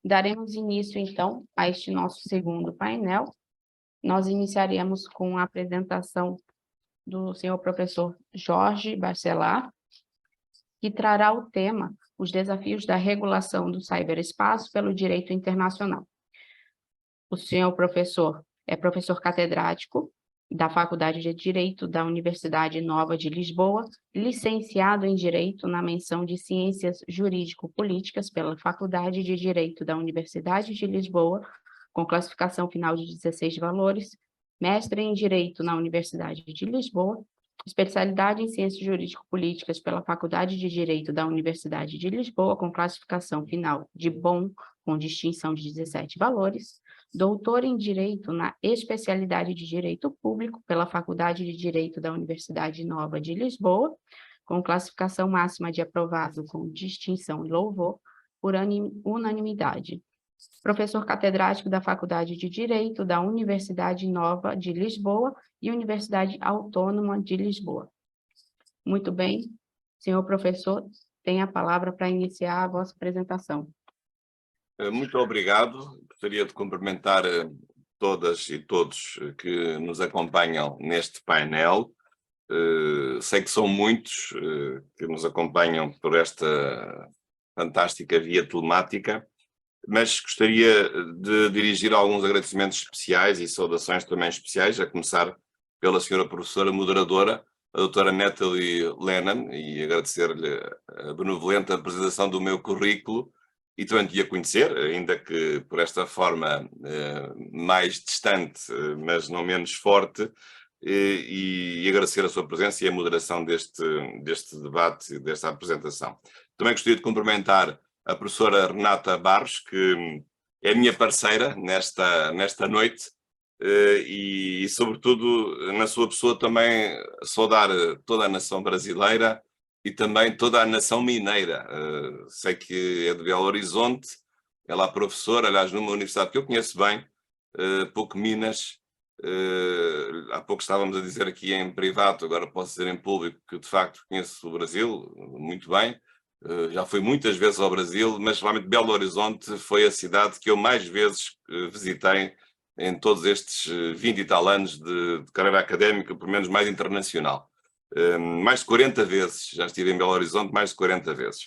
Daremos início, então, a este nosso segundo painel. Nós iniciaremos com a apresentação do senhor professor Jorge Bacelar, que trará o tema Os Desafios da Regulação do Ciberespaço pelo Direito Internacional. O senhor professor é professor catedrático da Faculdade de Direito da Universidade Nova de Lisboa, licenciado em Direito na menção de Ciências Jurídico-Políticas pela Faculdade de Direito da Universidade de Lisboa, com classificação final de 16 valores, mestre em Direito na Universidade de Lisboa, especialidade em Ciências Jurídico-Políticas pela Faculdade de Direito da Universidade de Lisboa, com classificação final de bom, com distinção de 17 valores, doutor em Direito na especialidade de Direito Público pela Faculdade de Direito da Universidade Nova de Lisboa, com classificação máxima de aprovado com distinção e louvor por unanimidade. Professor catedrático da Faculdade de Direito da Universidade Nova de Lisboa e Universidade Autônoma de Lisboa. Muito bem, senhor professor, tem a palavra para iniciar a vossa apresentação. Muito obrigado. Gostaria de cumprimentar todas e todos que nos acompanham neste painel. Sei que são muitos que nos acompanham por esta fantástica via telemática, mas gostaria de dirigir alguns agradecimentos especiais e saudações também especiais, a começar pela senhora professora moderadora, a doutora Nathalie Lennon, e agradecer-lhe a benevolente apresentação do meu currículo, e também te a conhecer, ainda que por esta forma mais distante, mas não menos forte, e agradecer a sua presença e a moderação deste debate, desta apresentação. Também gostaria de cumprimentar a professora Renata Barros, que é minha parceira nesta noite, e sobretudo na sua pessoa também saudar toda a nação brasileira e também toda a nação mineira. Sei que é de Belo Horizonte, ela é professora, aliás, numa universidade que eu conheço bem, PUC Minas. Há pouco estávamos a dizer aqui em privado, agora posso dizer em público, que de facto conheço o Brasil muito bem. Já fui muitas vezes ao Brasil, mas realmente Belo Horizonte foi a cidade que eu mais vezes visitei em todos estes 20 e tal anos de carreira académica, pelo menos mais internacional. Mais de 40 vezes, já estive em Belo Horizonte mais de 40 vezes.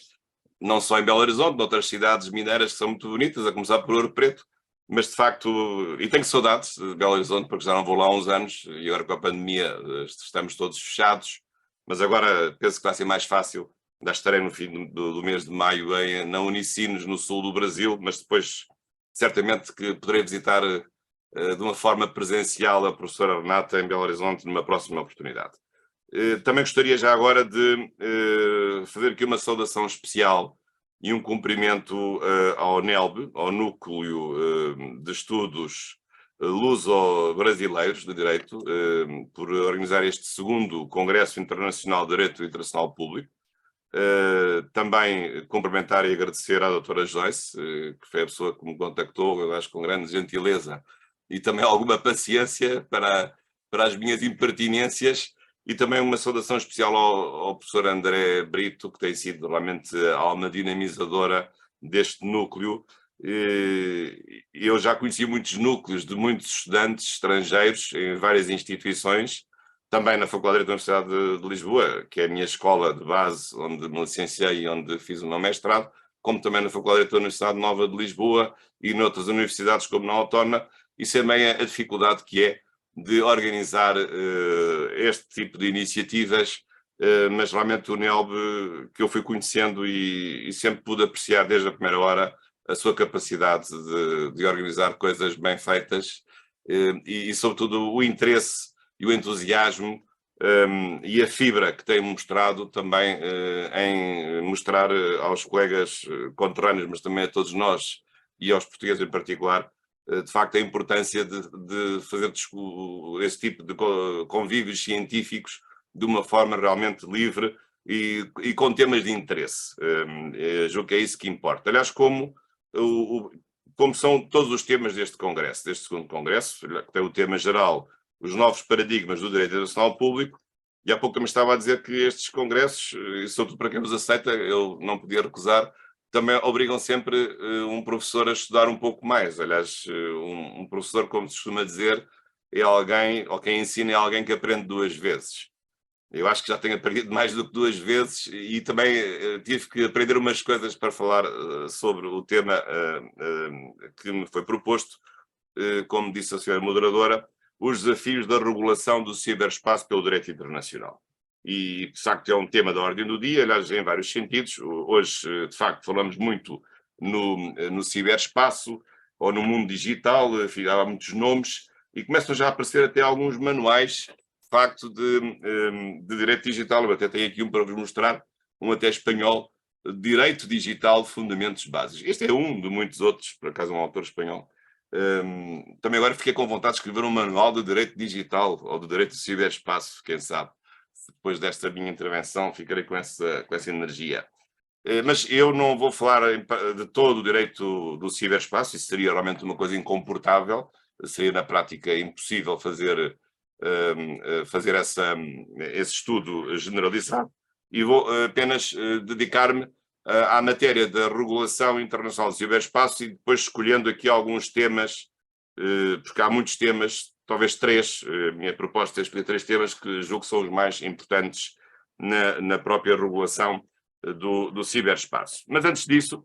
Não só em Belo Horizonte, noutras cidades mineiras que são muito bonitas, a começar por Ouro Preto, mas de facto, e tenho saudades de Belo Horizonte porque já não vou lá há uns anos, e agora com a pandemia estamos todos fechados, mas agora penso que vai ser mais fácil. Já estarei no fim do mês de maio na Unicinos, no sul do Brasil, mas depois certamente que poderei visitar de uma forma presencial a professora Renata em Belo Horizonte numa próxima oportunidade. Também gostaria já agora de fazer aqui uma saudação especial e um cumprimento ao NELB, ao Núcleo de Estudos Luso-Brasileiros de Direito, por organizar este segundo Congresso Internacional de Direito Internacional Público. Também cumprimentar e agradecer à doutora Joyce, que foi a pessoa que me contactou, eu acho com grande gentileza e também alguma paciência para as minhas impertinências, e também uma saudação especial ao professor André Brito, que tem sido realmente a alma dinamizadora deste núcleo. Eu já conheci muitos núcleos de muitos estudantes estrangeiros em várias instituições, também na Faculdade de Direito da Universidade de Lisboa, que é a minha escola de base, onde me licenciei e onde fiz o meu mestrado, como também na Faculdade de Direito da Universidade Nova de Lisboa e noutras universidades como na Autónoma, e também a dificuldade que é de organizar este tipo de iniciativas, mas realmente o NELB, que eu fui conhecendo e sempre pude apreciar desde a primeira hora a sua capacidade de organizar coisas bem feitas e sobretudo o interesse e o entusiasmo e a fibra que tem mostrado também em mostrar aos colegas conterrâneos, mas também a todos nós e aos portugueses em particular, de facto a importância de fazer esse tipo de convívios científicos de uma forma realmente livre e com temas de interesse. Julgo que é isso que importa. Aliás, como são todos os temas deste congresso, deste segundo congresso, que tem o tema geral, os novos paradigmas do direito internacional público, e há pouco também estava a dizer que estes congressos, e sobretudo para quem os aceita, eu não podia recusar, também obrigam sempre um professor a estudar um pouco mais. Aliás, um professor, como se costuma dizer, é alguém, ou quem ensina é alguém que aprende 2 vezes. Eu acho que já tenho aprendido mais do que 2 vezes e também tive que aprender umas coisas para falar sobre o tema que me foi proposto, como disse a senhora moderadora, os desafios da regulação do ciberespaço pelo direito internacional. E, de facto, é um tema da ordem do dia, aliás, em vários sentidos. Hoje, de facto, falamos muito no ciberespaço ou no mundo digital, enfim, há muitos nomes, e começam já a aparecer até alguns manuais, de facto, de direito digital. Eu até tenho aqui um para vos mostrar, um até espanhol, Direito Digital, Fundamentos Básicos. Este é um de muitos outros, por acaso um autor espanhol. Também agora fiquei com vontade de escrever um manual de direito digital ou de direito do ciberespaço, quem sabe. Depois desta minha intervenção ficarei com essa energia. Mas eu não vou falar de todo o direito do ciberespaço, isso seria realmente uma coisa incomportável, seria na prática impossível fazer esse estudo generalizado, e vou apenas dedicar-me à matéria da regulação internacional do ciberespaço e depois escolhendo aqui alguns temas, porque há muitos temas, talvez 3, a minha proposta é escolher 3 temas que julgo que são os mais importantes na própria regulação do ciberespaço. Mas antes disso,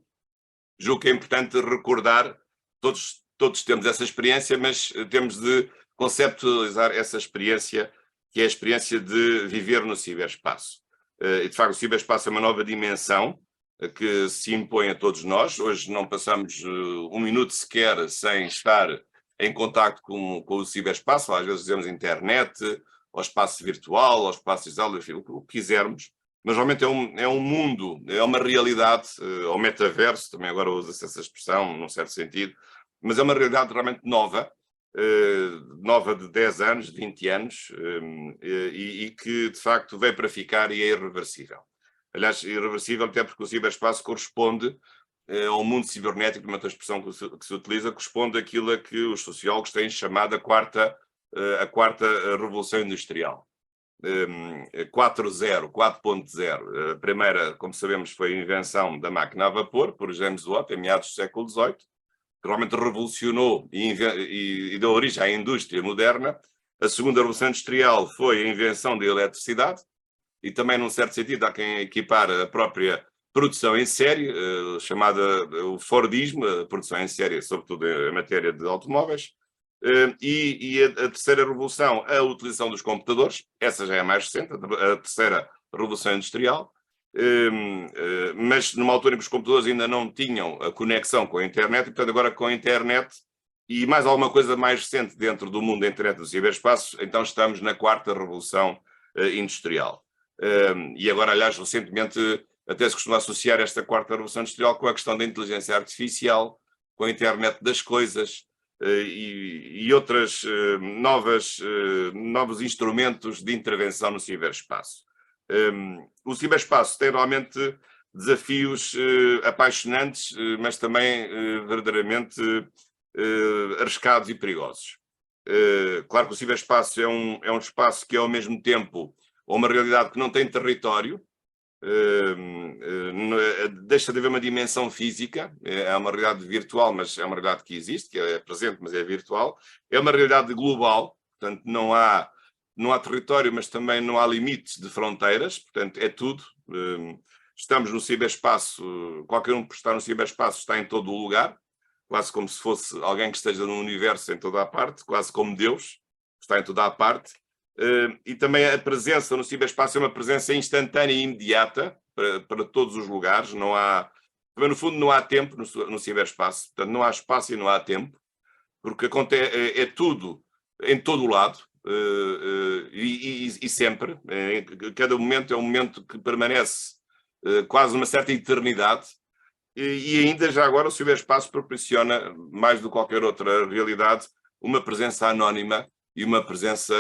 julgo que é importante recordar, todos temos essa experiência, mas temos de conceptualizar essa experiência, que é a experiência de viver no ciberespaço. E, de facto, o ciberespaço é uma nova dimensão que se impõe a todos nós. Hoje não passamos um minuto sequer sem estar em contacto com o ciberespaço, às vezes dizemos internet, ao espaço virtual, ao espaço digital, enfim, o que quisermos, mas realmente é um mundo, é uma realidade, ao metaverso, também agora usa-se essa expressão, num certo sentido, mas é uma realidade realmente nova, nova de 10 anos, de 20 anos, e que de facto veio para ficar e é irreversível. Aliás, irreversível até porque o ciberespaço corresponde ao mundo cibernético, uma outra expressão que se utiliza, corresponde àquilo a que os sociólogos têm chamado a quarta revolução industrial. 4.0. A primeira, como sabemos, foi a invenção da máquina a vapor, por James Watt, em meados do século XVIII, que realmente revolucionou e deu origem à indústria moderna. A segunda revolução industrial foi a invenção da eletricidade, e também, num certo sentido, há quem equipar a própria produção em série, chamada o Fordismo, a produção em série, sobretudo em matéria de automóveis. E a terceira revolução, a utilização dos computadores, essa já é mais recente, a terceira revolução industrial, mas numa altura em que os computadores ainda não tinham a conexão com a internet, e portanto agora com a internet e mais alguma coisa mais recente dentro do mundo da internet do ciberespaço, então estamos na quarta revolução industrial. E agora, aliás, recentemente até se costuma associar esta quarta revolução industrial com a questão da inteligência artificial, com a internet das coisas, e outros novos instrumentos de intervenção no ciberespaço. O ciberespaço tem realmente desafios apaixonantes, mas também verdadeiramente arriscados e perigosos. Claro que o ciberespaço é um espaço que é ao mesmo tempo uma realidade que não tem território, deixa de haver uma dimensão física, é uma realidade virtual, mas é uma realidade que existe, que é presente, mas é virtual, é uma realidade global, portanto não há território, mas também não há limites de fronteiras, portanto é tudo. Estamos no ciberespaço, qualquer um que está no ciberespaço está em todo o lugar, quase como se fosse alguém que esteja no universo em toda a parte, quase como Deus, está em toda a parte. E também a presença no ciberespaço é uma presença instantânea e imediata para todos os lugares. Não há, no fundo, não há tempo no ciberespaço, portanto, não há espaço e não há tempo, porque é tudo em todo o lado e sempre. Cada momento é um momento que permanece quase uma certa eternidade. E ainda já agora o ciberespaço proporciona, mais do que qualquer outra realidade, uma presença anónima e uma presença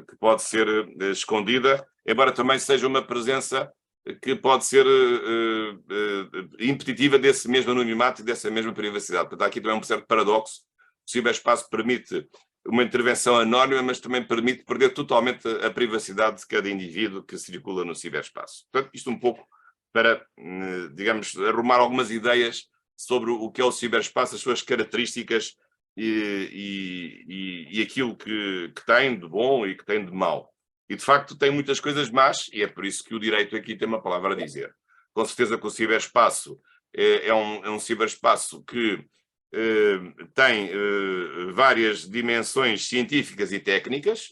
que pode ser escondida, embora também seja uma presença que pode ser impeditiva desse mesmo anonimato e dessa mesma privacidade. Portanto, há aqui também um certo paradoxo. O ciberespaço permite uma intervenção anónima, mas também permite perder totalmente a privacidade de cada indivíduo que circula no ciberespaço. Portanto, isto um pouco para, digamos, arrumar algumas ideias sobre o que é o ciberespaço, as suas características e aquilo que tem de bom e que tem de mau. E, de facto, tem muitas coisas más, e é por isso que o direito aqui tem uma palavra a dizer. Com certeza que o ciberespaço é um ciberespaço que tem várias dimensões científicas e técnicas,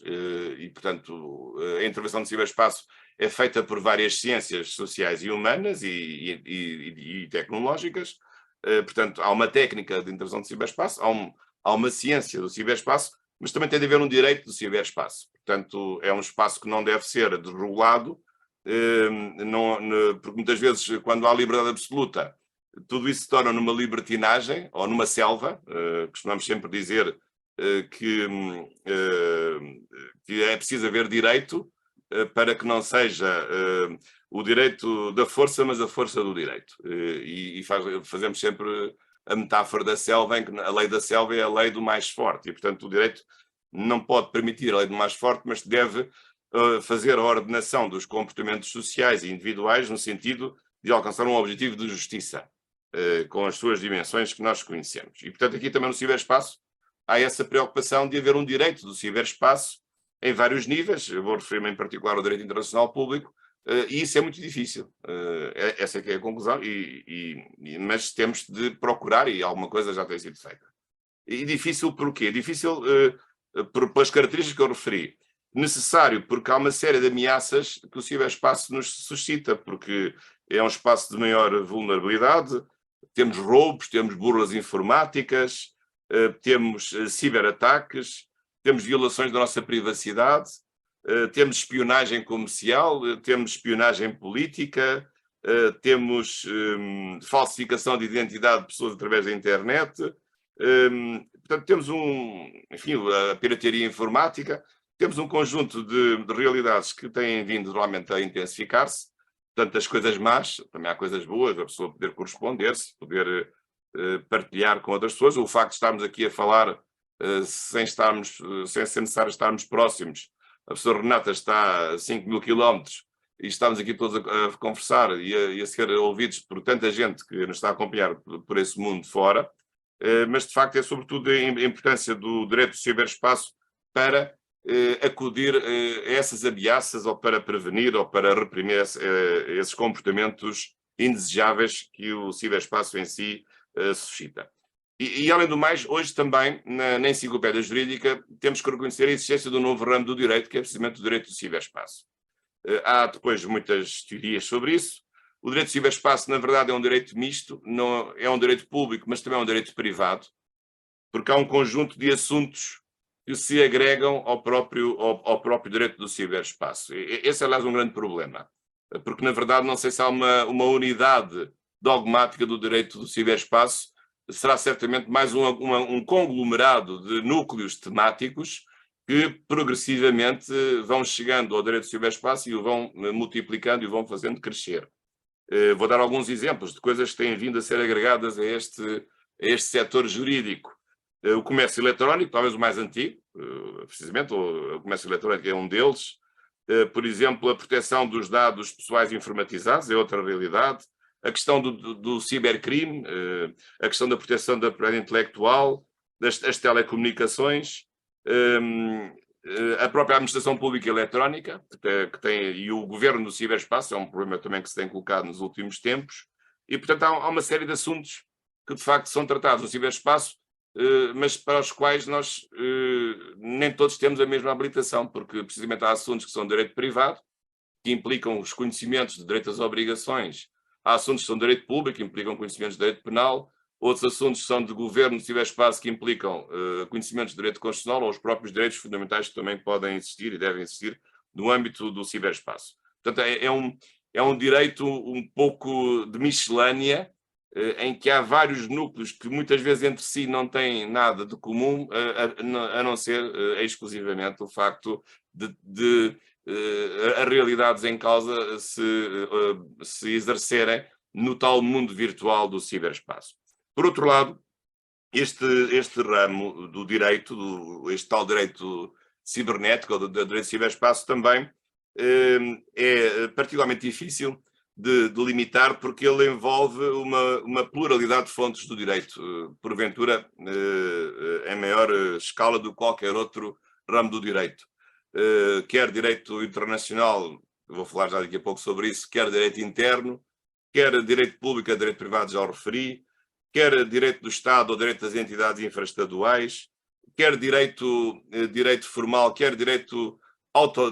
e, portanto, a intervenção do ciberespaço é feita por várias ciências sociais e humanas e tecnológicas. Portanto, há uma técnica de intervenção do ciberespaço, há uma ciência do ciberespaço, mas também tem de haver um direito do ciberespaço. Portanto, é um espaço que não deve ser desregulado, porque muitas vezes, quando há liberdade absoluta, tudo isso se torna numa libertinagem ou numa selva. Costumamos sempre dizer que é preciso haver direito para que não seja o direito da força, mas a força do direito. Fazemos sempre a metáfora da selva, em que a lei da selva é a lei do mais forte, e, portanto, o direito não pode permitir a lei do mais forte, mas deve fazer a ordenação dos comportamentos sociais e individuais no sentido de alcançar um objetivo de justiça, com as suas dimensões que nós conhecemos. E, portanto, aqui também no ciberespaço há essa preocupação de haver um direito do ciberespaço em vários níveis. Eu vou referir-me em particular ao direito internacional público, e isso é muito difícil. Essa é que é a conclusão, mas temos de procurar, e alguma coisa já tem sido feita. E difícil porquê? Difícil pelas características que eu referi. Necessário porque há uma série de ameaças que o ciberespaço nos suscita, porque é um espaço de maior vulnerabilidade, temos roubos, temos burlas informáticas, temos ciberataques, temos violações da nossa privacidade, temos espionagem comercial, temos espionagem política, temos falsificação de identidade de pessoas através da internet, portanto temos enfim, a pirataria informática, temos um conjunto de realidades que têm vindo realmente a intensificar-se. Portanto, as coisas más, também há coisas boas, a pessoa poder corresponder-se, poder partilhar com outras pessoas. O facto de estarmos aqui a falar sem ser necessário estarmos próximos. A professora Renata está a 5.000 quilómetros e estamos aqui todos a conversar e a ser ouvidos por tanta gente que nos está a acompanhar por esse mundo fora, mas de facto é sobretudo a importância do direito do ciberespaço para acudir a essas ameaças, ou para prevenir ou para reprimir esses comportamentos indesejáveis que o ciberespaço em si suscita. E, além do mais, hoje também, na enciclopédia jurídica, temos que reconhecer a existência do novo ramo do direito, que é precisamente o direito do ciberespaço. Há depois muitas teorias sobre isso. O direito do ciberespaço, na verdade, é um direito misto, não é um direito público, mas também é um direito privado, porque há um conjunto de assuntos que se agregam ao próprio direito do ciberespaço. Esse é, aliás, um grande problema, porque, na verdade, não sei se há uma unidade dogmática do direito do ciberespaço. Será certamente mais um conglomerado de núcleos temáticos que progressivamente vão chegando ao direito do ciberespaço e o vão multiplicando e o vão fazendo crescer. Vou dar alguns exemplos de coisas que têm vindo a ser agregadas a este setor jurídico. O comércio eletrónico, talvez o mais antigo, precisamente, o comércio eletrónico é um deles. Por exemplo, a proteção dos dados pessoais informatizados é outra realidade. A questão do cibercrime, a questão da proteção da propriedade intelectual, das telecomunicações, a própria administração pública eletrónica, e o governo do ciberespaço, é um problema também que se tem colocado nos últimos tempos, e, portanto, há uma série de assuntos que, de facto, são tratados no ciberespaço, mas para os quais nós nem todos temos a mesma habilitação, porque, precisamente, há assuntos que são de direito privado, que implicam os conhecimentos de direito às obrigações. Há assuntos que são de direito público, que implicam conhecimentos de direito penal. Outros assuntos são de governo do ciberespaço, que implicam conhecimentos de direito constitucional, ou os próprios direitos fundamentais que também podem existir e devem existir no âmbito do ciberespaço. Portanto, é um direito um pouco de miscelânea, em que há vários núcleos que muitas vezes entre si não têm nada de comum, a não ser exclusivamente o facto de as realidades em causa se exercerem no tal mundo virtual do ciberespaço. Por outro lado, este ramo do direito, este tal direito cibernético, ou do direito do ciberespaço, também é particularmente difícil de limitar, porque ele envolve uma pluralidade de fontes do direito, porventura em maior escala do que qualquer outro ramo do direito. Quer direito internacional, vou falar já daqui a pouco sobre isso, quer direito interno, quer direito público, quer direito privado, já o referi, quer direito do Estado ou direito das entidades infraestaduais, quer direito formal, quer direito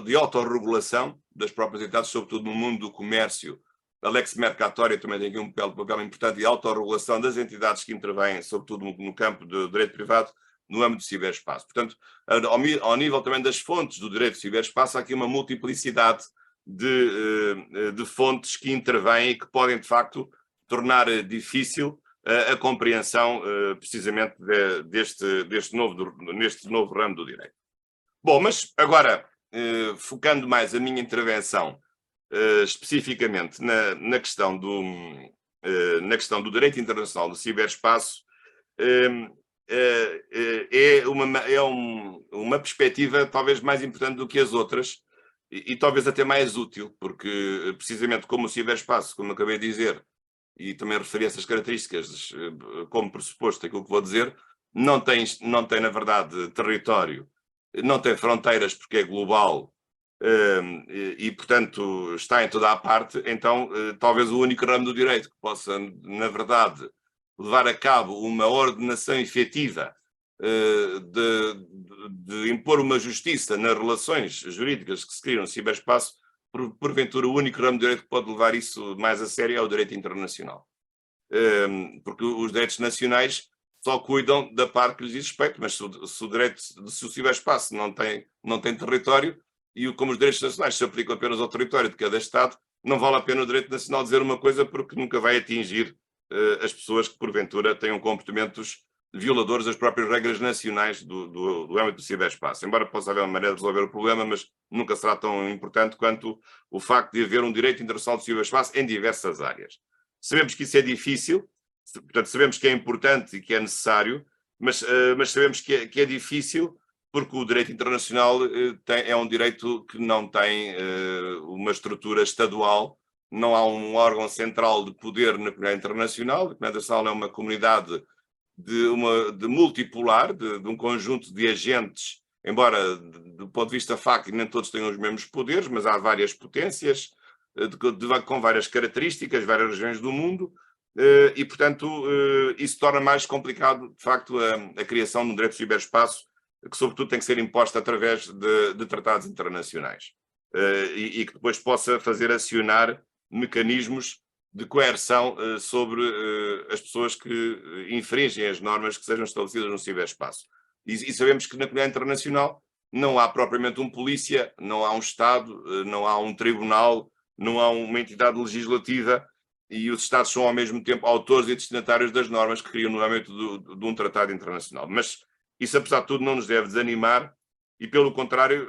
de autorregulação das próprias entidades, sobretudo no mundo do comércio. A Lex Mercatoria também tem aqui um papel importante de autorregulação das entidades que intervêm, sobretudo no campo do direito privado, no âmbito do ciberespaço. Portanto, ao nível também das fontes do direito do ciberespaço, há aqui uma multiplicidade de fontes que intervêm e que podem, de facto, tornar difícil a compreensão precisamente neste novo ramo do direito. Bom, mas agora, focando mais a minha intervenção especificamente na questão do direito internacional do ciberespaço, é uma perspectiva talvez mais importante do que as outras e talvez até mais útil, porque precisamente como o ciberespaço, como acabei de dizer, e também referi essas características como pressuposto aquilo que vou dizer, não tem na verdade território, não tem fronteiras porque é global e portanto está em toda a parte, então talvez o único ramo do direito que possa, na verdade, levar a cabo uma ordenação efetiva de impor uma justiça nas relações jurídicas que se criam no ciberespaço, porventura o único ramo de direito que pode levar isso mais a sério é o direito internacional. Porque os direitos nacionais só cuidam da parte que lhes diz respeito, mas se o ciberespaço não tem território, e como os direitos nacionais se aplicam apenas ao território de cada Estado, não vale a pena o direito nacional dizer uma coisa porque nunca vai atingir as pessoas que porventura tenham comportamentos violadores das próprias regras nacionais do âmbito do ciberespaço. Embora possa haver uma maneira de resolver o problema, mas nunca será tão importante quanto o facto de haver um direito internacional do ciberespaço em diversas áreas. Sabemos que isso é difícil, portanto sabemos que é importante e que é necessário, mas sabemos que é difícil porque o direito internacional é um direito que não tem uma estrutura estadual, não há um órgão central de poder na comunidade internacional. A comunidade internacional é uma comunidade de multipolar, de um conjunto de agentes, embora do ponto de vista fáctico nem todos tenham os mesmos poderes, mas há várias potências com várias características, várias regiões do mundo, e portanto isso torna mais complicado de facto a criação de um direito de ciberespaço que sobretudo tem que ser imposto através de tratados internacionais e que depois possa fazer acionar mecanismos de coerção sobre as pessoas que infringem as normas que sejam estabelecidas no ciberespaço. E sabemos que na comunidade internacional não há propriamente um polícia, não há um Estado, não há um tribunal, não há uma entidade legislativa, e os Estados são ao mesmo tempo autores e destinatários das normas que criam no âmbito de um tratado internacional. Mas isso, apesar de tudo, não nos deve desanimar e, pelo contrário,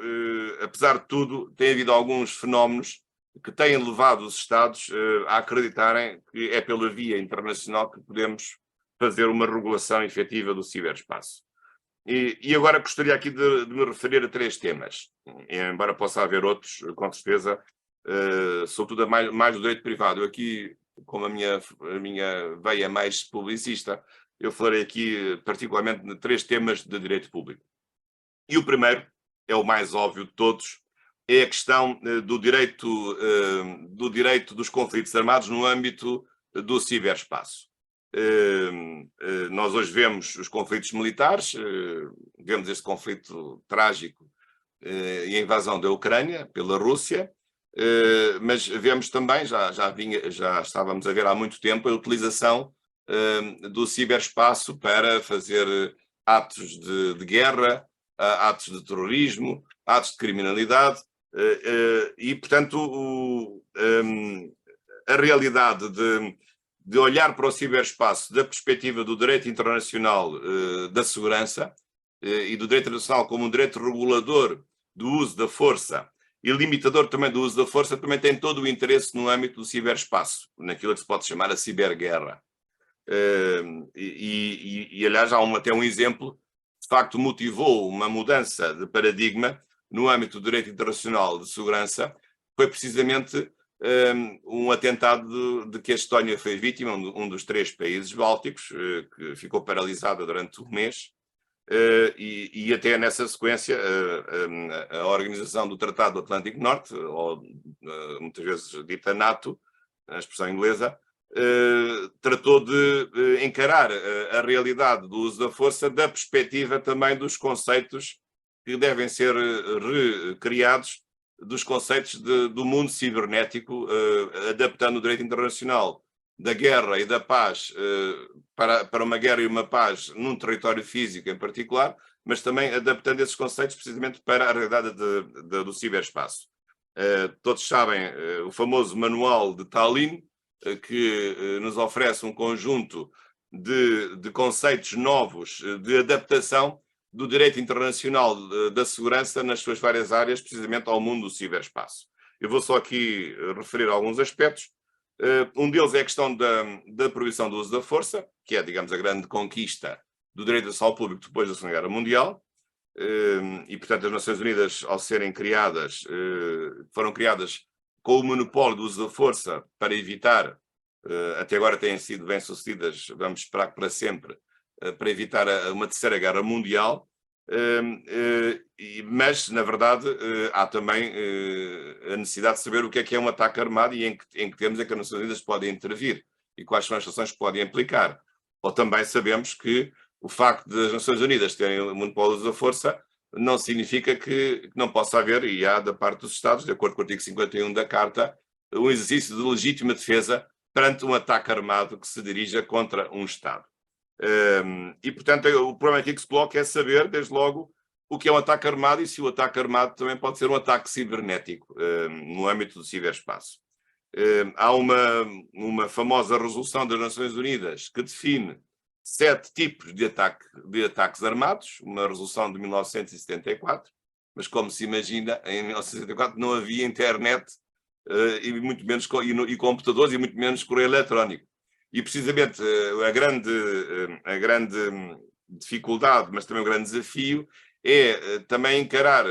apesar de tudo, tem havido alguns fenómenos que têm levado os Estados a acreditarem que é pela via internacional que podemos fazer uma regulação efetiva do ciberespaço. E agora gostaria aqui de me referir a 3 temas, embora possa haver outros, com certeza, sobretudo mais do direito privado. Eu aqui, como a minha veia mais publicista, eu falarei aqui particularmente de 3 temas de direito público. E o primeiro, é o mais óbvio de todos, é a questão do direito dos conflitos armados no âmbito do ciberespaço. Nós hoje vemos os conflitos militares, vemos este conflito trágico e a invasão da Ucrânia pela Rússia, mas vemos também, já estávamos a ver há muito tempo, a utilização do ciberespaço para fazer atos de guerra, atos de terrorismo, atos de criminalidade, e portanto a realidade de olhar para o ciberespaço da perspectiva do direito internacional da segurança e do direito internacional como um direito regulador do uso da força e limitador também do uso da força, também tem todo o interesse no âmbito do ciberespaço, naquilo que se pode chamar a ciberguerra. Aliás, há até um exemplo que de facto motivou uma mudança de paradigma no âmbito do direito internacional de segurança, foi precisamente um atentado de que a Estónia foi vítima, um dos 3 países bálticos, que ficou paralisada durante um mês, e até nessa sequência a Organização do Tratado do Atlântico Norte, ou muitas vezes dita NATO, a expressão inglesa, tratou de encarar a realidade do uso da força da perspectiva também dos conceitos que devem ser recriados, dos conceitos do mundo cibernético, adaptando o direito internacional da guerra e da paz para uma guerra e uma paz num território físico em particular, mas também adaptando esses conceitos precisamente para a realidade do ciberespaço. Todos sabem o famoso manual de Tallinn, que nos oferece um conjunto de conceitos novos de adaptação do direito internacional da segurança nas suas várias áreas, precisamente ao mundo do ciberespaço. Eu vou só aqui referir alguns aspectos. Um deles é a questão da proibição do uso da força, que é, digamos, a grande conquista do direito à saúde pública depois da Segunda Guerra Mundial. E, portanto, as Nações Unidas, ao serem criadas, foram criadas com o monopólio do uso da força para evitar, até agora têm sido bem-sucedidas, vamos esperar que para sempre, para evitar uma terceira guerra mundial, mas, na verdade, há também a necessidade de saber o que é um ataque armado e em que termos é que as Nações Unidas podem intervir e quais são as sanções que podem implicar. Ou também sabemos que o facto das Nações Unidas terem o monopólio da força não significa que não possa haver, e há da parte dos Estados, de acordo com o artigo 51 da Carta, um exercício de legítima defesa perante um ataque armado que se dirija contra um Estado. E, portanto, o problema aqui que se coloca é saber, desde logo, o que é um ataque armado e se o ataque armado também pode ser um ataque cibernético no âmbito do ciberespaço. Há uma famosa resolução das Nações Unidas que define 7 tipos de ataques armados, uma resolução de 1974, mas como se imagina, em 1974 não havia internet e muito menos e computadores e muito menos correio eletrónico. E precisamente a grande dificuldade, mas também o grande desafio, é também encarar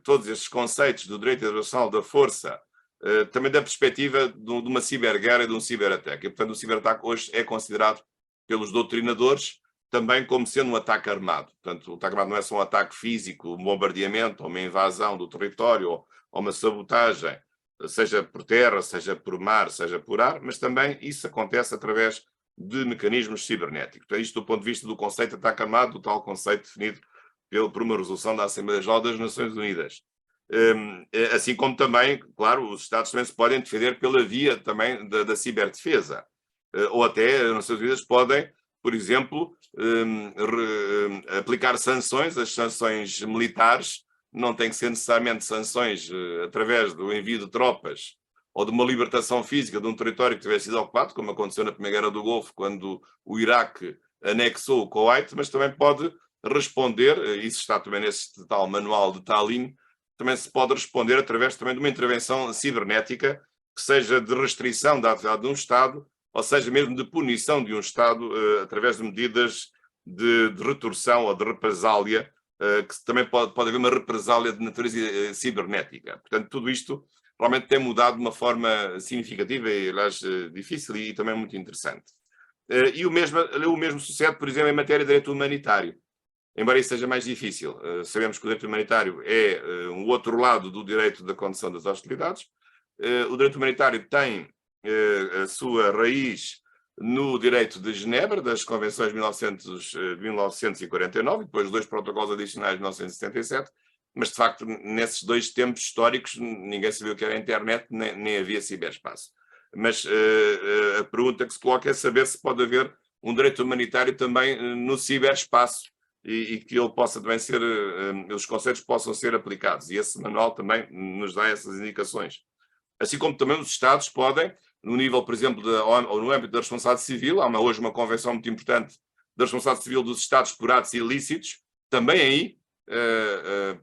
todos estes conceitos do direito internacional da força, também da perspectiva de uma ciberguerra e de um ciberataque. E, portanto, o ciberataque hoje é considerado pelos doutrinadores também como sendo um ataque armado. Portanto, o ataque armado não é só um ataque físico, um bombardeamento, ou uma invasão do território, ou uma sabotagem, seja por terra, seja por mar, seja por ar, mas também isso acontece através de mecanismos cibernéticos. Então, isto do ponto de vista do conceito de ataque armado, do tal conceito definido por uma resolução da Assembleia Geral das Nações Unidas. Assim como também, claro, os Estados também se podem defender pela via também da ciberdefesa. Ou até as Nações Unidas podem, por exemplo, aplicar sanções, as sanções militares, não tem que ser necessariamente sanções através do envio de tropas ou de uma libertação física de um território que tivesse sido ocupado, como aconteceu na Primeira Guerra do Golfo, quando o Iraque anexou o Kuwait, mas também pode responder, isso está também nesse tal manual de Tallinn, também se pode responder através também de uma intervenção cibernética que seja de restrição da atividade de um Estado, ou seja, mesmo de punição de um Estado através de medidas de retorção ou de represália, que também pode haver uma represália de natureza cibernética. Portanto, tudo isto realmente tem mudado de uma forma significativa e, aliás, difícil e também muito interessante. E o mesmo sucede, por exemplo, em matéria de direito humanitário. Embora isso seja mais difícil, sabemos que o direito humanitário é um outro lado do direito da condução das hostilidades. O direito humanitário tem a sua raiz no direito de Genebra, das convenções de 1949, e depois 2 protocolos adicionais de 1977, mas de facto nesses 2 tempos históricos ninguém sabia o que era a internet, nem havia ciberespaço. Mas a pergunta que se coloca é saber se pode haver um direito humanitário também no ciberespaço e que ele possa também ser, os conceitos possam ser aplicados. E esse manual também nos dá essas indicações. Assim como também os Estados podem, no nível, por exemplo, ou no âmbito da responsabilidade civil, há hoje uma convenção muito importante da responsabilidade civil dos Estados por atos ilícitos, também aí,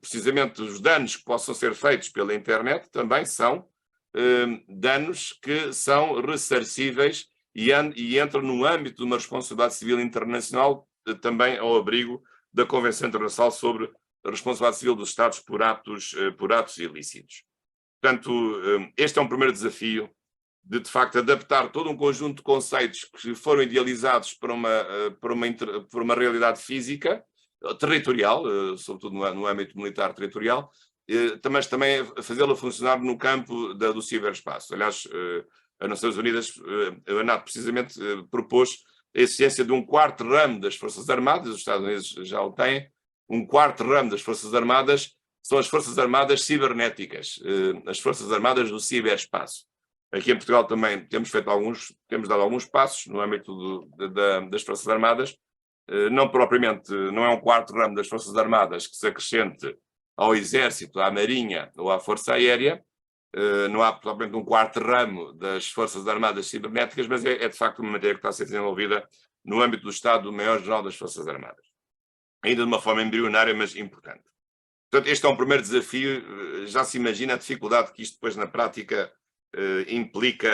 precisamente, os danos que possam ser feitos pela internet também são danos que são ressarcíveis e entram no âmbito de uma responsabilidade civil internacional, também ao abrigo da Convenção Internacional sobre a Responsabilidade Civil dos Estados por atos ilícitos. Portanto, este é um primeiro desafio de facto, adaptar todo um conjunto de conceitos que foram idealizados para uma realidade física, territorial, sobretudo no âmbito militar territorial, mas também fazê-lo funcionar no campo do ciberespaço. Aliás, as Nações Unidas, a NATO precisamente propôs a existência de um quarto ramo das Forças Armadas, os Estados Unidos já o têm, um quarto ramo das Forças Armadas são as Forças Armadas cibernéticas, as Forças Armadas do ciberespaço. Aqui em Portugal também temos dado alguns passos no âmbito das Forças Armadas, não é um quarto ramo das Forças Armadas que se acrescente ao Exército, à Marinha ou à Força Aérea, não há propriamente um quarto ramo das Forças Armadas cibernéticas, mas é de facto uma matéria que está a ser desenvolvida no âmbito do Estado-Maior-General das Forças Armadas. Ainda de uma forma embrionária, mas importante. Portanto, este é um primeiro desafio, já se imagina a dificuldade que isto depois na prática implica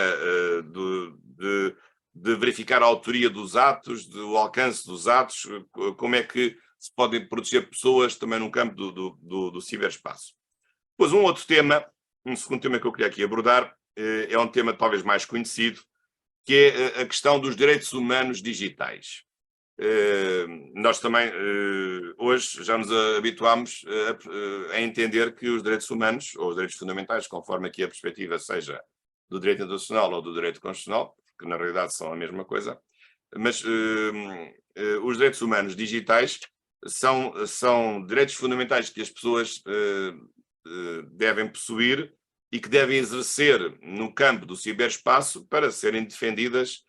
de verificar a autoria dos atos, o alcance dos atos, como é que se podem proteger pessoas também no campo do ciberespaço. Depois um segundo tema que eu queria aqui abordar, é um tema talvez mais conhecido, que é a questão dos direitos humanos digitais. Nós também hoje já nos habituámos a entender que os direitos humanos, ou os direitos fundamentais, conforme aqui a perspectiva seja do direito internacional ou do direito constitucional, que na realidade são a mesma coisa, mas os direitos humanos digitais são direitos fundamentais que as pessoas devem possuir e que devem exercer no campo do ciberespaço para serem defendidas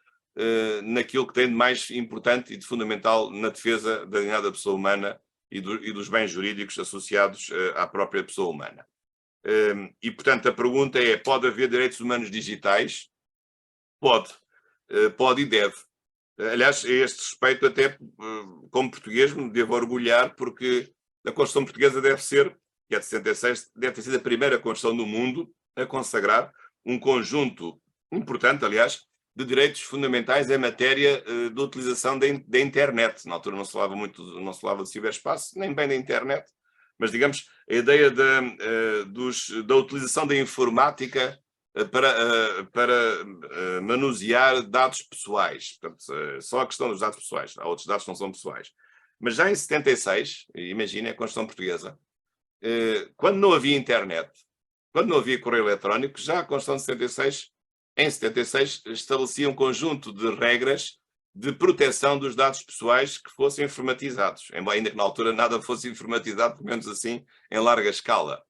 naquilo que tem de mais importante e de fundamental na defesa da dignidade da pessoa humana e dos bens jurídicos associados à própria pessoa humana. E, portanto, a pergunta é, pode haver direitos humanos digitais? Pode e deve. Aliás, a este respeito, até como português, me devo orgulhar, porque a Constituição Portuguesa que é de 66, deve ter sido a primeira Constituição do mundo a consagrar um conjunto importante, aliás, de direitos fundamentais em matéria de utilização da internet. Na altura não se falava de ciberespaço, nem bem da internet, mas, digamos, a ideia da utilização da informática para manusear dados pessoais. Portanto, só a questão dos dados pessoais. Há outros dados que não são pessoais. Mas já em 76, imagina a Constituição Portuguesa, quando não havia internet, quando não havia correio eletrónico, já a Constituição de 76, em 76, estabelecia um conjunto de regras de proteção dos dados pessoais que fossem informatizados, ainda que na altura nada fosse informatizado, pelo menos assim, em larga escala.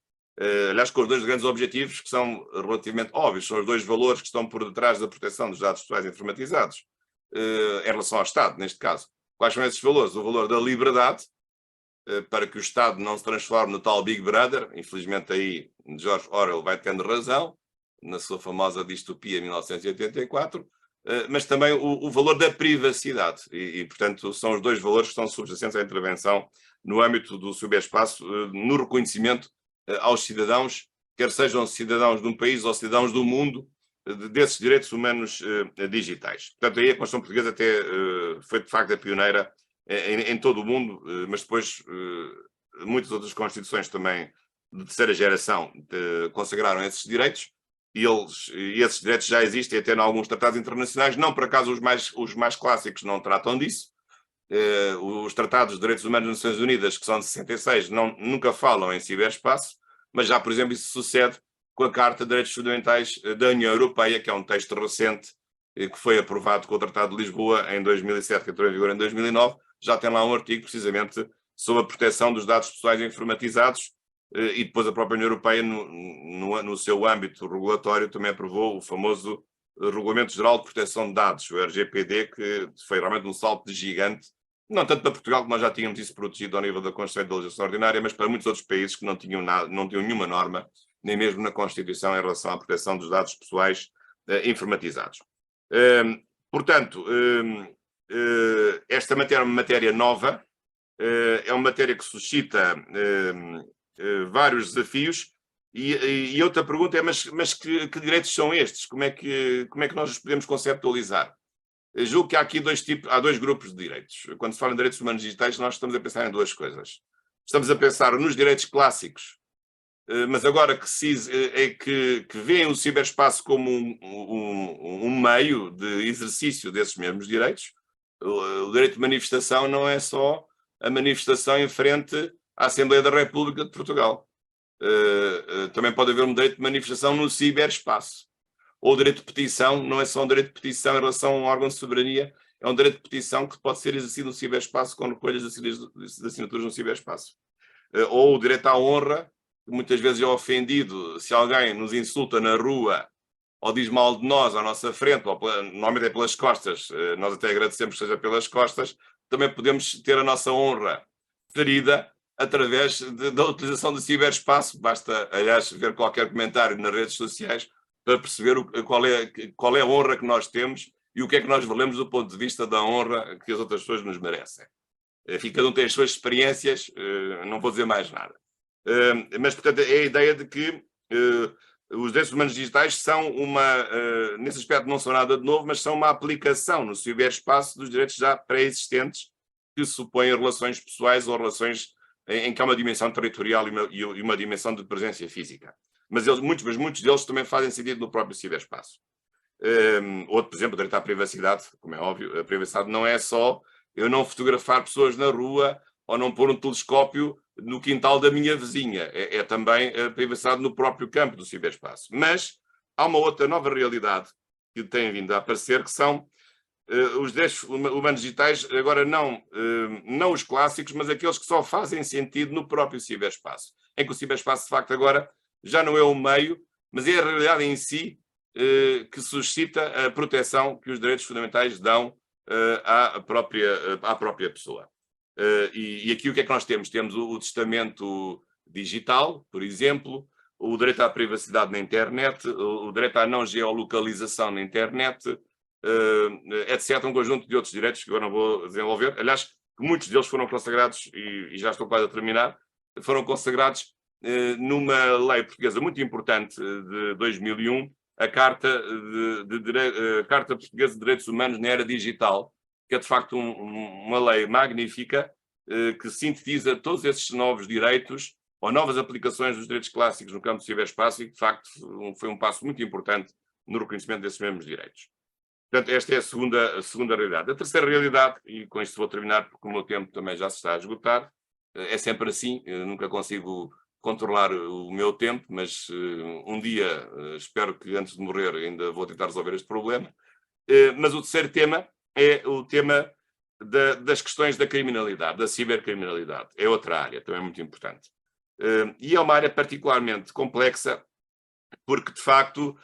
Aliás, com os dois grandes objetivos que são relativamente óbvios, são os dois valores que estão por detrás da proteção dos dados pessoais informatizados, em relação ao Estado, neste caso. Quais são esses valores? O valor da liberdade, para que o Estado não se transforme no tal Big Brother, infelizmente aí George Orwell vai tendo razão, na sua famosa distopia 1984, mas também o valor da privacidade, e, portanto, são os dois valores que estão subjacentes à intervenção no âmbito do ciberespaço, no reconhecimento aos cidadãos, quer sejam cidadãos de um país ou cidadãos do mundo, desses direitos humanos digitais. Portanto, aí a Constituição Portuguesa até foi, de facto, a pioneira em todo o mundo, mas depois muitas outras constituições também de terceira geração consagraram esses direitos, e esses direitos já existem até em alguns tratados internacionais, não por acaso os mais clássicos não tratam disso. Os tratados de direitos humanos das Nações Unidas, que são de 66, nunca falam em ciberespaço, mas já, por exemplo, isso sucede com a Carta de Direitos Fundamentais da União Europeia, que é um texto recente, que foi aprovado com o Tratado de Lisboa em 2007, que entrou em vigor em 2009, já tem lá um artigo precisamente sobre a proteção dos dados pessoais informatizados, e depois a própria União Europeia, no seu âmbito regulatório, também aprovou o famoso Regulamento Geral de Proteção de Dados, o RGPD, que foi realmente um salto de gigante, não tanto para Portugal, que nós já tínhamos isso protegido ao nível da Constituição e da legislação ordinária, mas para muitos outros países que não tinham nenhuma norma, nem mesmo na Constituição, em relação à proteção dos dados pessoais informatizados. Portanto, esta matéria é uma matéria nova, é uma matéria que suscita vários desafios, e outra pergunta é, mas que direitos são estes? Como é que nós os podemos conceptualizar? Eu julgo que há aqui há dois grupos de direitos. Quando se fala em direitos humanos digitais, nós estamos a pensar em duas coisas. Estamos a pensar nos direitos clássicos mas agora que veem o ciberespaço como um meio de exercício desses mesmos direitos. O direito de manifestação não é só a manifestação em frente à Assembleia da República de Portugal. Também pode haver um direito de manifestação no ciberespaço. Ou o direito de petição não é só um direito de petição em relação a um órgão de soberania, é um direito de petição que pode ser exercido no ciberespaço com recolhas de assinaturas no ciberespaço. Ou o direito à honra, que muitas vezes é ofendido se alguém nos insulta na rua ou diz mal de nós à nossa frente, ou normalmente é pelas costas, nós até agradecemos que seja pelas costas, também podemos ter a nossa honra ferida através da utilização do ciberespaço. Basta, aliás, ver qualquer comentário nas redes sociais para perceber qual é a honra que nós temos e o que é que nós valemos do ponto de vista da honra que as outras pessoas nos merecem. Enfim, cada um tem as suas experiências, não vou dizer mais nada. Mas, portanto, é a ideia de que os direitos humanos digitais são nesse aspecto não são nada de novo, mas são uma aplicação no ciberespaço dos direitos já pré-existentes que supõem relações pessoais ou relações em que há uma dimensão territorial e uma dimensão de presença física. Mas muitos deles também fazem sentido no próprio ciberespaço. Outro, por exemplo, o direito à privacidade, como é óbvio, a privacidade não é só eu não fotografar pessoas na rua ou não pôr um telescópio no quintal da minha vizinha. É também a privacidade no próprio campo do ciberespaço. Mas há uma outra nova realidade que tem vindo a aparecer, que são os direitos humanos digitais, agora não os clássicos, mas aqueles que só fazem sentido no próprio ciberespaço. Em que o ciberespaço, de facto, agora já não é o meio, mas é a realidade em si que suscita a proteção que os direitos fundamentais dão à própria pessoa. E aqui o que é que nós temos? Temos o testamento digital, por exemplo, o direito à privacidade na internet, o direito à não geolocalização na internet, etc. Um conjunto de outros direitos que agora não vou desenvolver. Aliás, muitos deles foram consagrados, e já estou quase a terminar, foram consagrados numa lei portuguesa muito importante de 2001, a Carta Portuguesa de Direitos Humanos na Era Digital, que é de facto uma lei magnífica que sintetiza todos esses novos direitos ou novas aplicações dos direitos clássicos no campo do ciberespaço e que de facto foi um passo muito importante no reconhecimento desses mesmos direitos. Portanto, esta é a segunda realidade. A terceira realidade, e com isto vou terminar porque o meu tempo também já se está a esgotar, é sempre assim, eu nunca consigo controlar o meu tempo, mas um dia, espero que antes de morrer ainda vou tentar resolver este problema. Mas o terceiro tema é o tema das questões da criminalidade, da cibercriminalidade. É outra área também muito importante. E é uma área particularmente complexa, porque, de facto,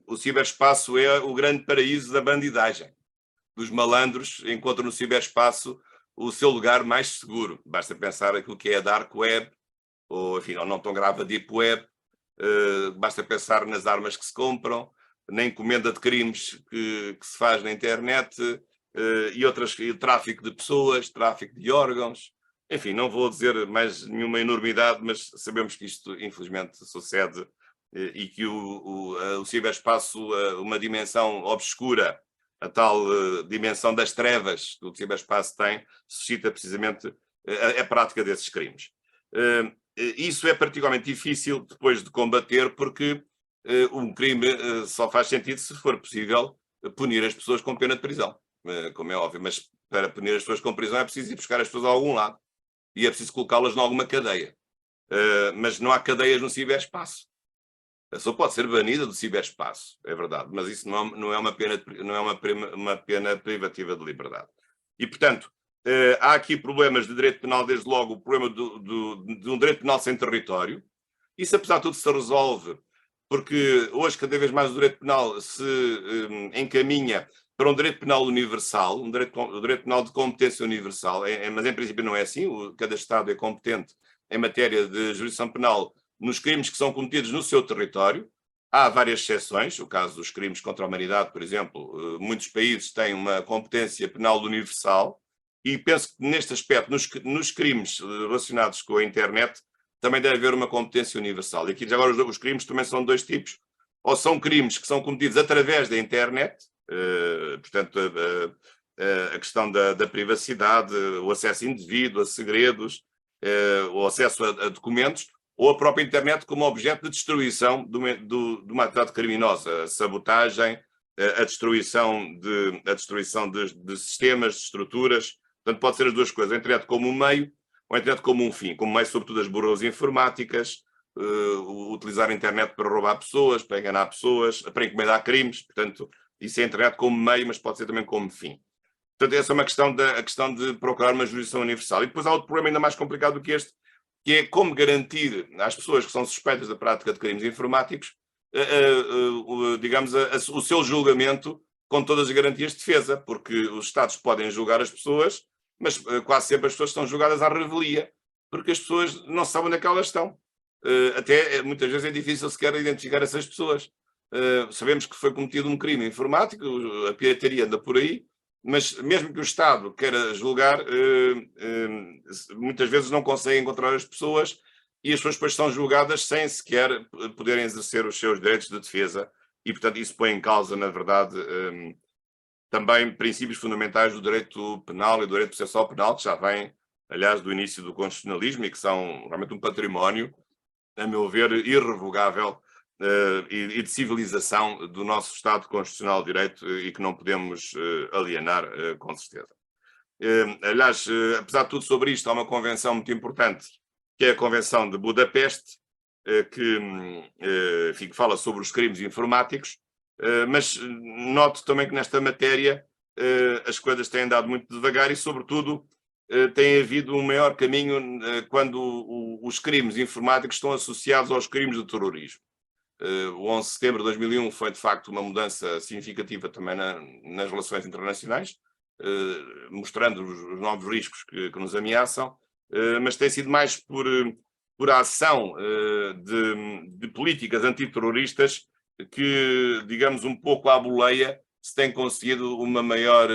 o ciberespaço é o grande paraíso da bandidagem. Os malandros encontram no ciberespaço o seu lugar mais seguro. Basta pensar aquilo que é a Dark Web, ou, enfim, ou não tão grave a Deep Web. Basta pensar nas armas que se compram, na encomenda de crimes que se faz na internet, e tráfico de pessoas, tráfico de órgãos. Enfim, não vou dizer mais nenhuma enormidade, mas sabemos que isto, infelizmente, sucede e que o ciberespaço, uma dimensão obscura, a tal dimensão das trevas que o ciberespaço tem, suscita precisamente a prática desses crimes. Isso é particularmente difícil depois de combater, porque um crime só faz sentido se for possível punir as pessoas com pena de prisão, como é óbvio, mas para punir as pessoas com prisão é preciso ir buscar as pessoas a algum lado e é preciso colocá-las em alguma cadeia. Mas não há cadeias no ciberespaço. A pessoa pode ser banida do ciberespaço, é verdade, mas isso não é uma pena privativa de liberdade. E, portanto, há aqui problemas de direito penal, desde logo o problema de um direito penal sem território. Isso, apesar de tudo, se resolve, porque hoje cada vez mais o direito penal se encaminha para um direito penal universal, um direito penal de competência universal, mas em princípio não é assim, cada Estado é competente em matéria de jurisdição penal nos crimes que são cometidos no seu território. Há várias exceções, o caso dos crimes contra a humanidade, por exemplo, muitos países têm uma competência penal universal, e penso que neste aspecto, nos crimes relacionados com a internet, também deve haver uma competência universal. E aqui agora os crimes também são de dois tipos. Ou são crimes que são cometidos através da internet, portanto, a questão da privacidade, o acesso indevido a segredos, o acesso a documentos, ou a própria internet como objeto de destruição de uma atividade criminosa, a sabotagem, a destruição de sistemas, de estruturas. Portanto, pode ser as duas coisas, a internet como um meio ou a internet como um fim, como meio sobretudo as burras informáticas, utilizar a internet para roubar pessoas, para enganar pessoas, para encomendar crimes. Portanto, isso é a internet como meio, mas pode ser também como fim. Portanto, essa é uma questão de procurar uma jurisdição universal. E depois há outro problema ainda mais complicado do que este, que é como garantir às pessoas que são suspeitas da prática de crimes informáticos, digamos, o seu julgamento com todas as garantias de defesa, porque os Estados podem julgar as pessoas, mas quase sempre as pessoas estão julgadas à revelia, porque as pessoas não sabem onde é que elas estão. Até muitas vezes é difícil sequer identificar essas pessoas. Sabemos que foi cometido um crime informático, a pirataria anda por aí, mas mesmo que o Estado queira julgar, muitas vezes não consegue encontrar as pessoas e as pessoas depois são julgadas sem sequer poderem exercer os seus direitos de defesa e, portanto, isso põe em causa, na verdade, também princípios fundamentais do direito penal e do direito processual penal, que já vêm, aliás, do início do constitucionalismo e que são realmente um património, a meu ver, irrevogável e de civilização do nosso Estado Constitucional de Direito e que não podemos alienar, com certeza. Aliás, apesar de tudo sobre isto, há uma convenção muito importante, que é a Convenção de Budapeste, que fala sobre os crimes informáticos, mas noto também que nesta matéria as coisas têm andado muito devagar e, sobretudo, tem havido um maior caminho quando os crimes informáticos estão associados aos crimes de terrorismo. O 11 de setembro de 2001 foi, de facto, uma mudança significativa também nas relações internacionais, mostrando os novos riscos que nos ameaçam, mas tem sido mais por a ação de políticas antiterroristas que, digamos, um pouco à boleia, se tem conseguido uma maior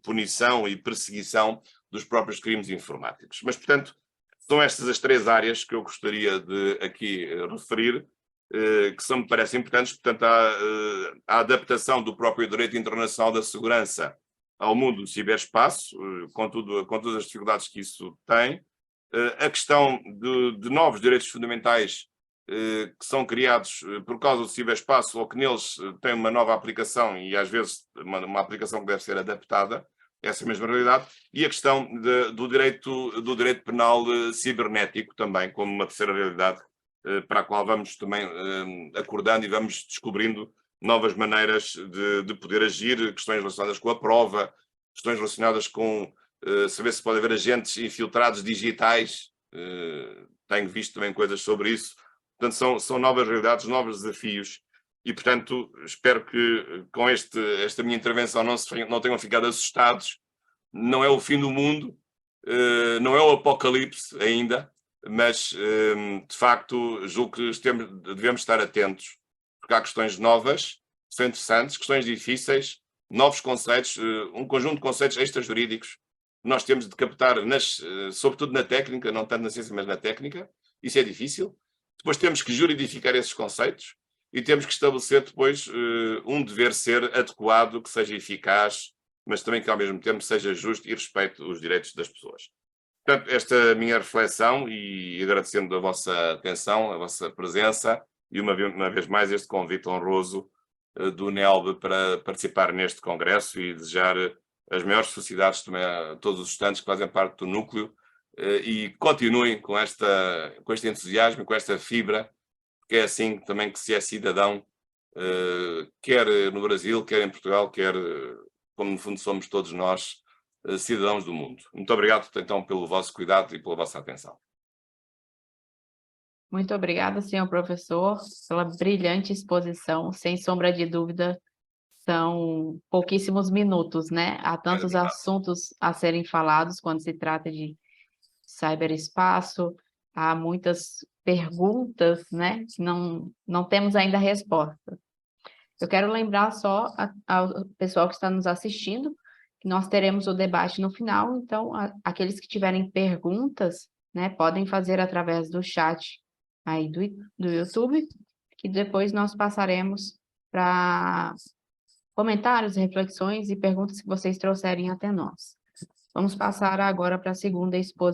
punição e perseguição dos próprios crimes informáticos. Mas, portanto, são estas as três áreas que eu gostaria de aqui referir, que me parecem importantes. Portanto, a adaptação do próprio direito internacional da segurança ao mundo do ciberespaço, com todas as dificuldades que isso tem, a questão de novos direitos fundamentais que são criados por causa do ciberespaço ou que neles têm uma nova aplicação e às vezes uma aplicação que deve ser adaptada, essa mesma realidade, e a questão do direito penal cibernético também, como uma terceira realidade para a qual vamos também acordando e vamos descobrindo novas maneiras de poder agir, questões relacionadas com a prova, questões relacionadas com saber se pode haver agentes infiltrados digitais, tenho visto também coisas sobre isso. Portanto, são novas realidades, novos desafios e, portanto, espero que com esta minha intervenção não tenham ficado assustados. Não é o fim do mundo, não é o apocalipse ainda, mas, de facto, julgo que devemos estar atentos, porque há questões novas, que são interessantes, questões difíceis, novos conceitos, um conjunto de conceitos extrajurídicos que nós temos de captar, sobretudo na técnica, não tanto na ciência, mas na técnica. Isso é difícil. Depois temos que juridificar esses conceitos e temos que estabelecer depois um dever ser adequado, que seja eficaz, mas também que ao mesmo tempo seja justo e respeite os direitos das pessoas. Portanto, esta minha reflexão e agradecendo a vossa atenção, a vossa presença e uma vez mais este convite honroso do NELB para participar neste congresso e desejar as maiores felicidades também a todos os estudantes que fazem parte do núcleo e continuem com este entusiasmo, com esta fibra, porque é assim também que se é cidadão, quer no Brasil, quer em Portugal, quer como no fundo somos todos nós, cidadãos do mundo. Muito obrigado então pelo vosso cuidado e pela vossa atenção. Muito obrigada, senhor professor, pela brilhante exposição. Sem sombra de dúvida, são pouquíssimos minutos, né? Há tantos assuntos a serem falados quando se trata de ciberespaço, há muitas perguntas, né? Que não temos ainda resposta. Eu quero lembrar só ao pessoal que está nos assistindo que nós teremos o debate no final, então aqueles que tiverem perguntas, né, podem fazer através do chat aí do YouTube, que depois nós passaremos para comentários, reflexões e perguntas que vocês trouxerem até nós. Vamos passar agora para a segunda exposição.